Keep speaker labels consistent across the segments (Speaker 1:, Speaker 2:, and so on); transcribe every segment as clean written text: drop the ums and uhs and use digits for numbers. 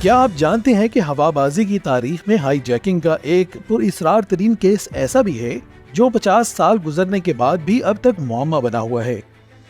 Speaker 1: کیا آپ جانتے ہیں کہ ہوابازی کی تاریخ میں ہائی جیکنگ کا ایک پراسرار ترین کیس ایسا بھی ہے جو 50 سال گزرنے کے بعد بھی اب تک معمہ بنا ہوا ہے؟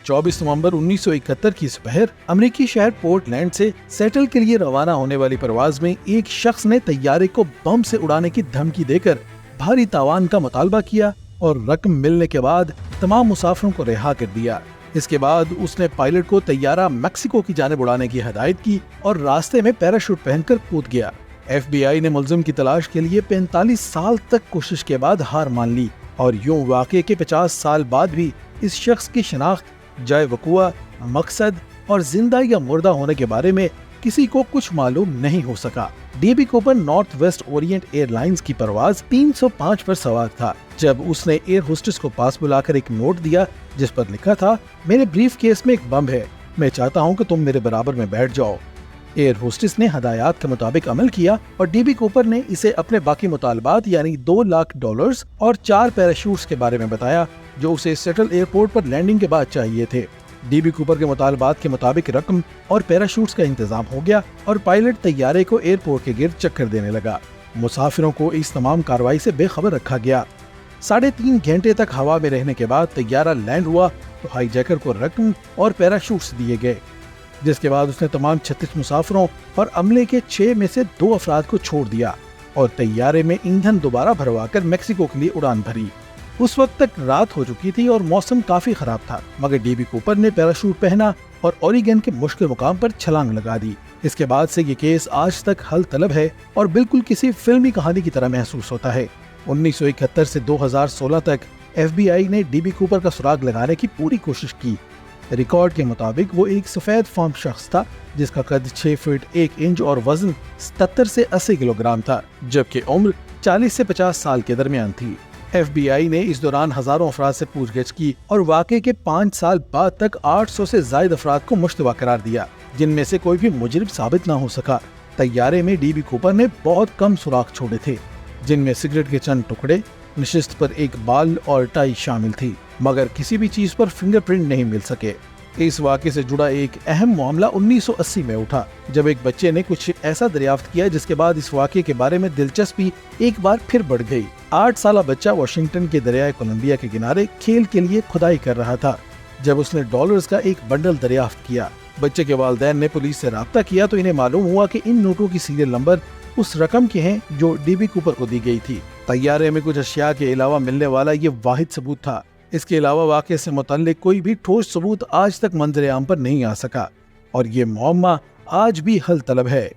Speaker 1: 24 نومبر 1971 کی سپہر امریکی شہر پورٹ لینڈ سے سیٹل کے لیے روانہ ہونے والی پرواز میں ایک شخص نے طیارے کو بم سے اڑانے کی دھمکی دے کر بھاری تاوان کا مطالبہ کیا اور رقم ملنے کے بعد تمام مسافروں کو رہا کر دیا۔ اس کے بعد اس نے پائلٹ کو طیارہ میکسیکو کی جانب اڑانے کی ہدایت کی اور راستے میں پیراشوٹ پہن کر کود گیا۔ ایف بی آئی نے ملزم کی تلاش کے لیے 45 سال تک کوشش کے بعد ہار مان لی اور یوں واقعے کے 50 سال بعد بھی اس شخص کی شناخت، جائے وقوع، مقصد اور زندہ یا مردہ ہونے کے بارے میں کسی کو کچھ معلوم نہیں ہو سکا۔ D B Cooper Northwest Orient Airlines کی پرواز 305 پر سوار تھا جب اس نے ایئر ہوسٹس کو پاس بلا کر ایک نوٹ دیا جس پر لکھا تھا، میرے بریف کیس میں ایک بم ہے، میں چاہتا ہوں کہ تم میرے برابر میں بیٹھ جاؤ۔ ایئر ہوسٹس نے ہدایات کے مطابق عمل کیا اور ڈی بی کوپر نے اسے اپنے باقی مطالبات یعنی $2 لاکھ اور 4 پیراشوٹس کے بارے میں بتایا جو اسے سیٹل ایئرپورٹ پر لینڈنگ کے بعد چاہیے تھے۔ ڈی بی کوپر کے مطالبات کے مطابق رقم اور پیراشوٹس کا انتظام ہو گیا اور پائلٹ طیارے کو ایئرپورٹ کے گرد چکر دینے لگا۔ مسافروں کو اس تمام کارروائی سے بے خبر رکھا گیا۔ 3.5 گھنٹے تک ہوا میں رہنے کے بعد طیارہ لینڈ ہوا تو ہائی جیکر کو رقم اور پیراشوٹس دیے گئے، جس کے بعد اس نے تمام 36 مسافروں اور عملے کے 6 میں سے 2 افراد کو چھوڑ دیا اور طیارے میں ایندھن دوبارہ بھروا کر میکسیکو کے لیے اڑان بھری۔ اس وقت تک رات ہو چکی تھی اور موسم کافی خراب تھا، مگر ڈی بی کوپر نے پیراشوٹ پہنا اور اوریگن کے مشکل مقام پر چھلانگ لگا دی۔ اس کے بعد سے یہ کیس آج تک حل طلب ہے اور بالکل کسی فلمی کہانی کی طرح محسوس ہوتا ہے۔ 1971 سے 2016 تک ایف بی آئی نے ڈی بی کوپر کا سراغ لگانے کی پوری کوشش کی۔ ریکارڈ کے مطابق وہ ایک سفید فام شخص تھا جس کا قد 6 فٹ 1 انچ اور وزن 77 سے 80 کلو گرام تھا، جبکہ عمر 40 سے 50 سال کے درمیان تھی۔ ایف بی آئی نے اس دوران ہزاروں افراد سے پوچھ گچھ کی اور واقعے کے 5 سال بعد تک 800 سے زائد افراد کو مشتبہ قرار دیا، جن میں سے کوئی بھی مجرم ثابت نہ ہو سکا۔ طیارے میں ڈی بی کوپر نے بہت کم سوراخ چھوڑے تھے، جن میں سگریٹ کے چند ٹکڑے، نشست پر ایک بال اور ٹائی شامل تھی، مگر کسی بھی چیز پر فنگر پرنٹ نہیں مل سکے۔ اس واقعے سے جڑا ایک اہم معاملہ 1980 میں اٹھا جب ایک بچے نے کچھ ایسا دریافت کیا جس کے بعد اس واقعے کے بارے میں دلچسپی ایک بار پھر بڑھ گئی۔ 8 سالہ بچہ واشنگٹن کے دریائے کولمبیا کے کنارے کھیل کے لیے کھدائی کر رہا تھا جب اس نے ڈالرز کا ایک بنڈل دریافت کیا۔ بچے کے والدین نے پولیس سے رابطہ کیا تو انہیں معلوم ہوا کہ ان نوٹوں کی سیریل نمبر اس رقم کے ہیں جو ڈی بی کوپر کو دی گئی تھی۔ طیارے میں کچھ اشیاء کے علاوہ ملنے والا یہ واحد ثبوت تھا۔ اس کے علاوہ واقعے سے متعلق کوئی بھی ٹھوس ثبوت آج تک منظر عام پر نہیں آ سکا اور یہ معمہ آج بھی حل طلب ہے۔